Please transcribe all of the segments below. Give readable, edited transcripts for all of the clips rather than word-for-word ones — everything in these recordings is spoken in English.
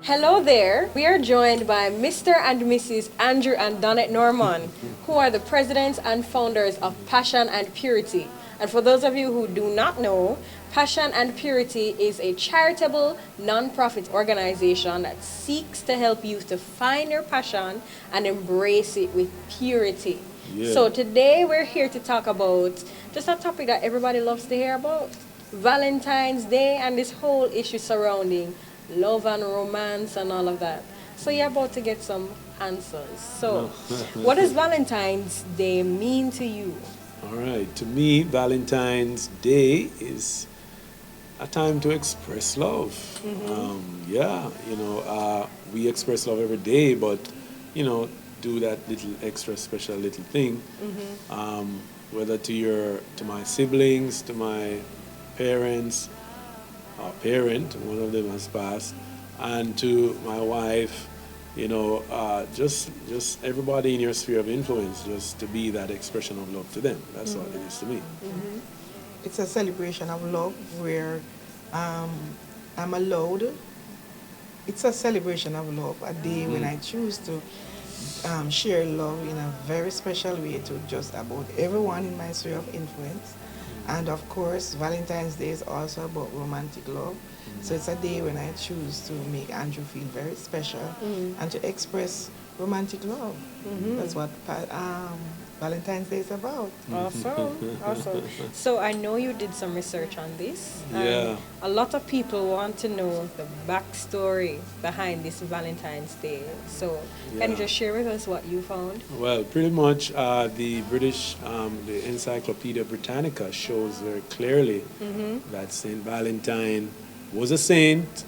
Hello there. We are joined by Mr. and Mrs. Andrew and Donnette Norman, who are the presidents and founders of Passion and Purity. And for those of you who do not know, Passion and Purity is a charitable, non-profit organization that seeks to help you to find your passion and embrace it with purity. Yeah. So today we're here to talk about just a topic that everybody loves to hear about, Valentine's Day and this whole issue surrounding love and romance and all of that. So you're about to get some answers. So, what does Valentine's Day mean to you? All right. To me, Valentine's Day is a time to express love. We express love every day, but do that little extra special little thing. Whether to my siblings, to my parents, our parent, one of them has passed, and to my wife, just everybody in your sphere of influence, just to be that expression of love to them. That's what it is to me. It's a celebration of love where I'm allowed. It's a celebration of love, a day when I choose to share love in a very special way to just about everyone in my sphere of influence. And of course, Valentine's Day is also about romantic love. So it's a day when I choose to make Andrew feel very special and to express romantic love. That's what Valentine's Day is about. Awesome, awesome. So I know you did some research on this. Yeah. A lot of people want to know the backstory behind this Valentine's Day. So can you Yeah. just share with us what you found? Well, pretty much the British, the Encyclopedia Britannica shows very clearly that St Valentine was a saint.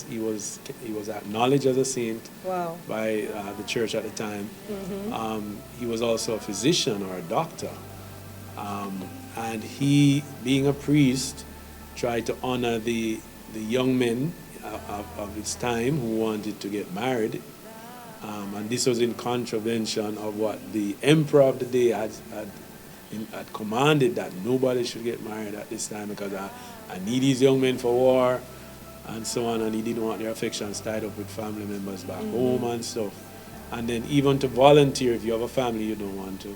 He was acknowledged as a saint Wow. by the church at the time. He was also a physician or a doctor, and he, being a priest, tried to honor the young men of his time who wanted to get married. And this was in contravention of what the emperor of the day had commanded, that nobody should get married at this time because I need these young men for war and so on, and he didn't want their affections tied up with family members back home and stuff. And then even to volunteer, if you have a family, you don't want to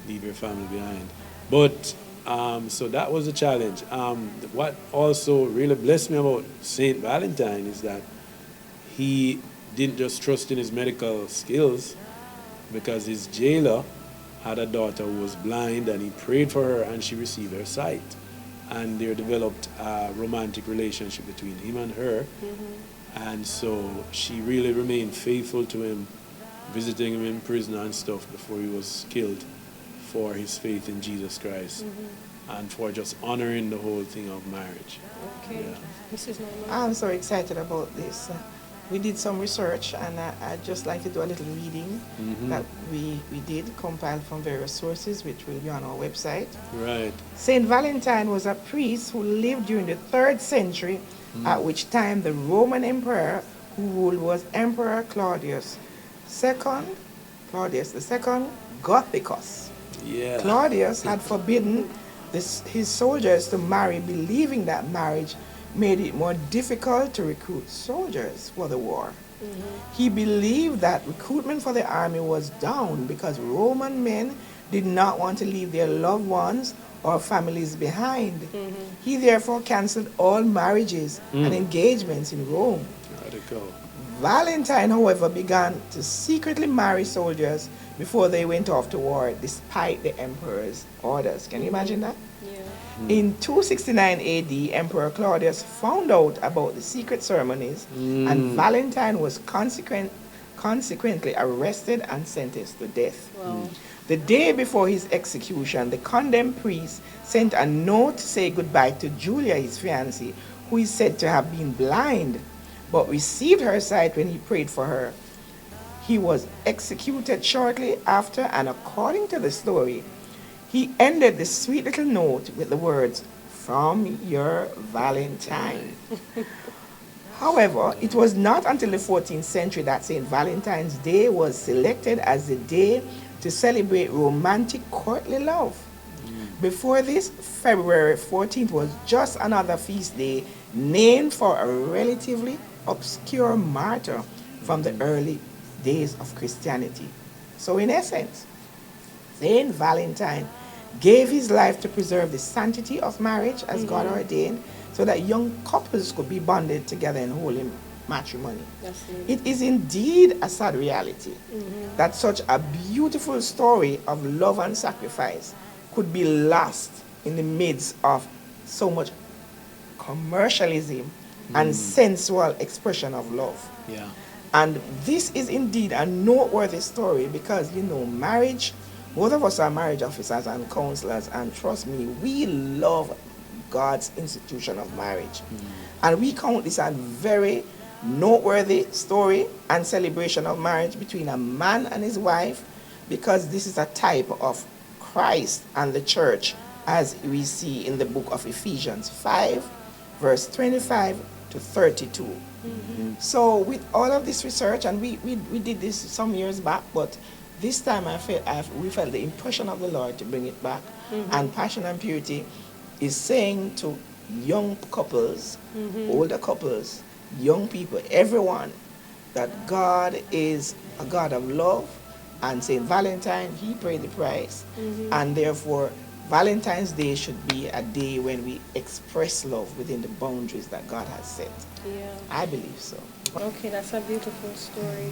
leave your family behind. But so that was a challenge. What also really blessed me about St. Valentine is that he didn't just trust in his medical skills, because his jailer had a daughter who was blind, and he prayed for her and she received her sight. And there developed a romantic relationship between him and her. And so she really remained faithful to him, visiting him in prison and stuff before he was killed for his faith in Jesus Christ and for just honoring the whole thing of marriage. Okay. Yeah. Mrs. Norman? I'm so excited about this. We did some research, and I'd just like to do a little reading that we did, compiled from various sources, which will be on our website. Right. St. Valentine was a priest who lived during the 3rd century, at which time the Roman emperor who ruled was Emperor Claudius II, Gothicus. Yeah. Claudius had forbidden his soldiers to marry, believing that marriage made it more difficult to recruit soldiers for the war. He believed that recruitment for the army was down because Roman men did not want to leave their loved ones or families behind. He therefore canceled all marriages and engagements in Rome. Radical. Valentine, however, began to secretly marry soldiers before they went off to war, despite the emperor's orders. Can you imagine that? Yeah. In 269 AD, Emperor Claudius found out about the secret ceremonies, and Valentine was consequently arrested and sentenced to death. Wow. The day before his execution, the condemned priest sent a note to say goodbye to Julia, his fiancée, who is said to have been blind, but received her sight when he prayed for her. He was executed shortly after, and according to the story, he ended the sweet little note with the words, "From your Valentine." However, it was not until the 14th century that St. Valentine's Day was selected as the day to celebrate romantic courtly love. Before this, February 14th was just another feast day named for a relatively obscure martyr from the early days of Christianity. So in essence, St. Valentine gave his life to preserve the sanctity of marriage as God ordained, so that young couples could be bonded together in holy matrimony. It is indeed a sad reality that such a beautiful story of love and sacrifice could be lost in the midst of so much commercialism and sensual expression of love. Yeah. And this is indeed a noteworthy story because, marriage, both of us are marriage officers and counselors, and trust me, we love God's institution of marriage. And we count this a very noteworthy story and celebration of marriage between a man and his wife, because this is a type of Christ and the church, as we see in the book of Ephesians 5, verse 25 to 32. So with all of this research, and we did this some years back, but this time we felt the impression of the Lord to bring it back. And Passion and Purity is saying to young couples, older couples, young people, everyone, that God is a God of love, and St. Valentine, he paid the price, and therefore Valentine's Day should be a day when we express love within the boundaries that God has set. Yeah. I believe so. Okay, that's a beautiful story.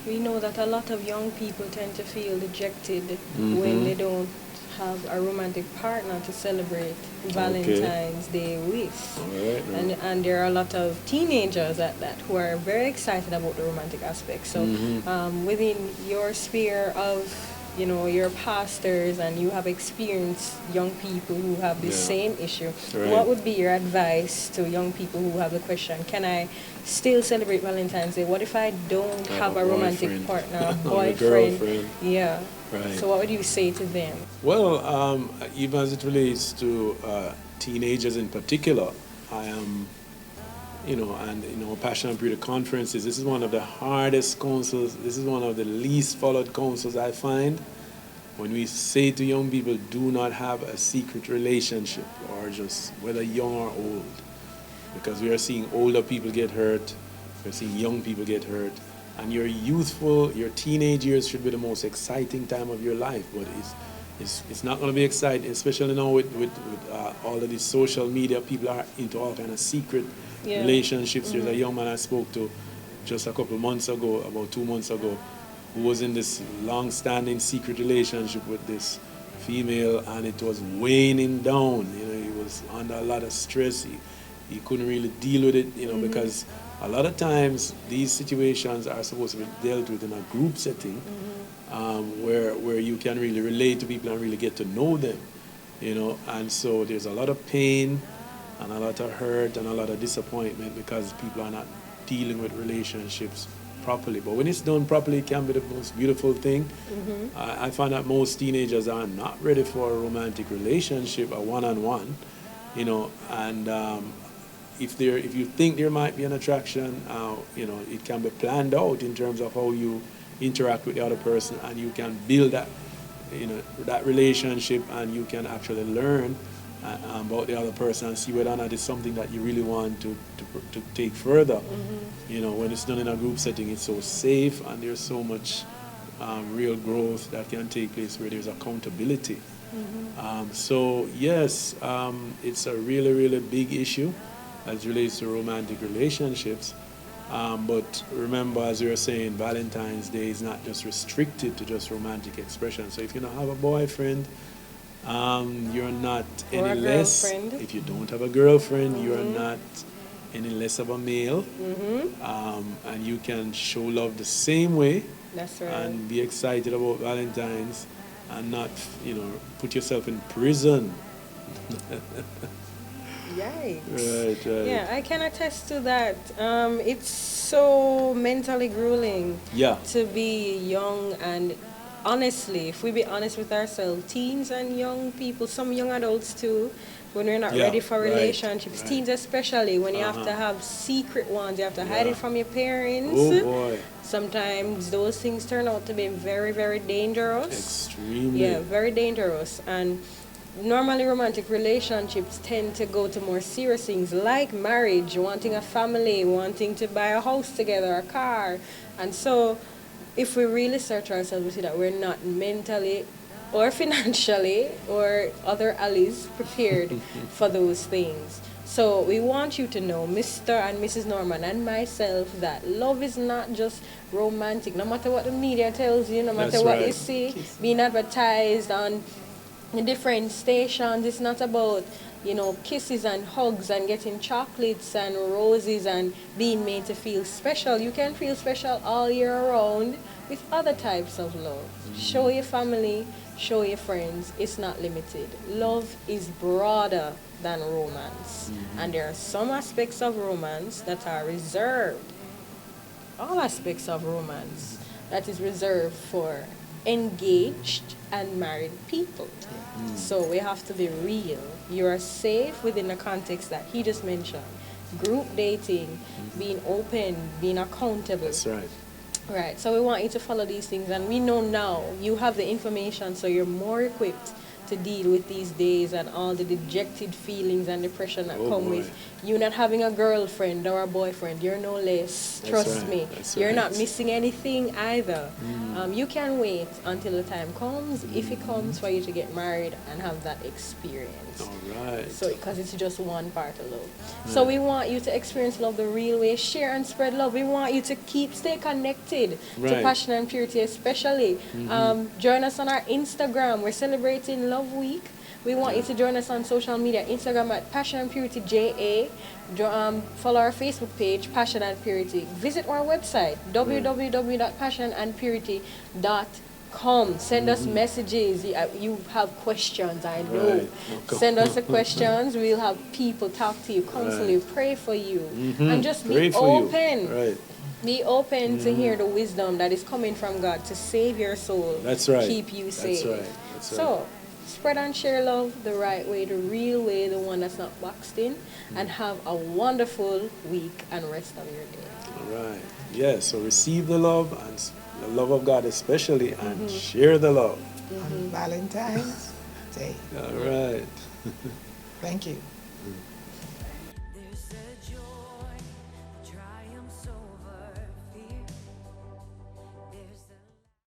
We know that a lot of young people tend to feel dejected when they don't have a romantic partner to celebrate Valentine's Day with. Right. And there are a lot of teenagers at that who are very excited about the romantic aspect. So within your sphere of your pastors, and you have experienced young people who have the same issue, what would be your advice to young people who have the question, can I still celebrate Valentine's Day? What if I don't have a romantic partner, a boyfriend? Girlfriend. Yeah. Right. So what would you say to them? Well, even as it relates to teenagers in particular, I am, Passion and Purity conferences, this is one of the hardest counsels, this is one of the least followed counsels I find. When we say to young people, do not have a secret relationship, or just whether young or old, because we are seeing older people get hurt, we're seeing young people get hurt, and your teenage years should be the most exciting time of your life, but it's not going to be exciting, especially now with all of these social media. People are into all kind of secret relationships. There's a young man I spoke to just a couple months ago, about 2 months ago, who was in this long-standing secret relationship with this female, and it was weighing him down. He was under a lot of stress. He couldn't really deal with it, because a lot of times these situations are supposed to be dealt with in a group setting, where you can really relate to people and really get to know them, and so there's a lot of pain and a lot of hurt and a lot of disappointment because people are not dealing with relationships properly. But when it's done properly, it can be the most beautiful thing. I find that most teenagers are not ready for a romantic relationship, a one-on-one, and if you think there might be an attraction, it can be planned out in terms of how you interact with the other person, and you can build that relationship, and you can actually learn about the other person and see whether or not it's something that you really want to take further. When it's done in a group setting, it's so safe, and there's so much real growth that can take place where there's accountability. So yes, it's a really, really big issue as it relates to romantic relationships. But remember, as you were saying, Valentine's Day is not just restricted to just romantic expression. So if you don't have a boyfriend, you're not any less. If you don't have a girlfriend, you're not any less of a male. And you can show love the same way. That's right. And be excited about Valentine's, and not, put yourself in prison. Yikes. Right. Yeah, I can attest to that. It's so mentally grueling to be young, and honestly, if we be honest with ourselves, teens and young people, some young adults too, when we're not ready for relationships, teens especially, when you have to have secret ones, you have to hide it from your parents. Oh boy. Sometimes those things turn out to be very, very dangerous. Extremely. Yeah, very dangerous. And normally romantic relationships tend to go to more serious things like marriage, wanting a family, wanting to buy a house together, a car. And so if we really search ourselves, we see that we're not mentally or financially or other allies prepared for those things. So we want you to know, Mr. and Mrs. Norman and myself, that love is not just romantic. No matter what the media tells you, no matter That's what you right. see being advertised on the different stations, it's not about, kisses and hugs and getting chocolates and roses and being made to feel special. You can feel special all year round with other types of love. Show your family, show your friends. It's not limited. Love is broader than romance. And there are some aspects of romance that are reserved. All aspects of romance that is reserved for engaged and married people. So we have to be real. You are safe within the context that he just mentioned. Group dating, being open, being accountable. That's right. Right. So we want you to follow these things, and we know now you have the information, so you're more equipped to deal with these days and all the dejected feelings and depression that Oh, come boy. with you not having a girlfriend or a boyfriend. You're no less. That's Trust right. me. That's You're right. not missing anything either. You can wait until the time comes, if it comes, for you to get married and have that experience. All right. So, because it's just one part of love. So we want you to experience love the real way, share and spread love. We want you to stay connected to Right. passion and purity, especially. Join us on our Instagram. We're celebrating Love Week. We want you to join us on social media, Instagram at Passion and Purity JA. Follow our Facebook page, Passion and Purity. Visit our website, www.passionandpurity.com. Send us messages. You have questions, I know. Right. Okay. Send us the questions. We'll have people talk to you, counsel you, pray for you. And just Pray be for open. you. Right. Be open to hear the wisdom that is coming from God to save your soul. That's right. Keep you That's safe. right. That's So, spread and share love the right way, the real way, the one that's not boxed in, and have a wonderful week and rest of your day. All right. Yeah, so receive the love, and the love of God especially, and share the love. On Valentine's Day. All right. Thank you.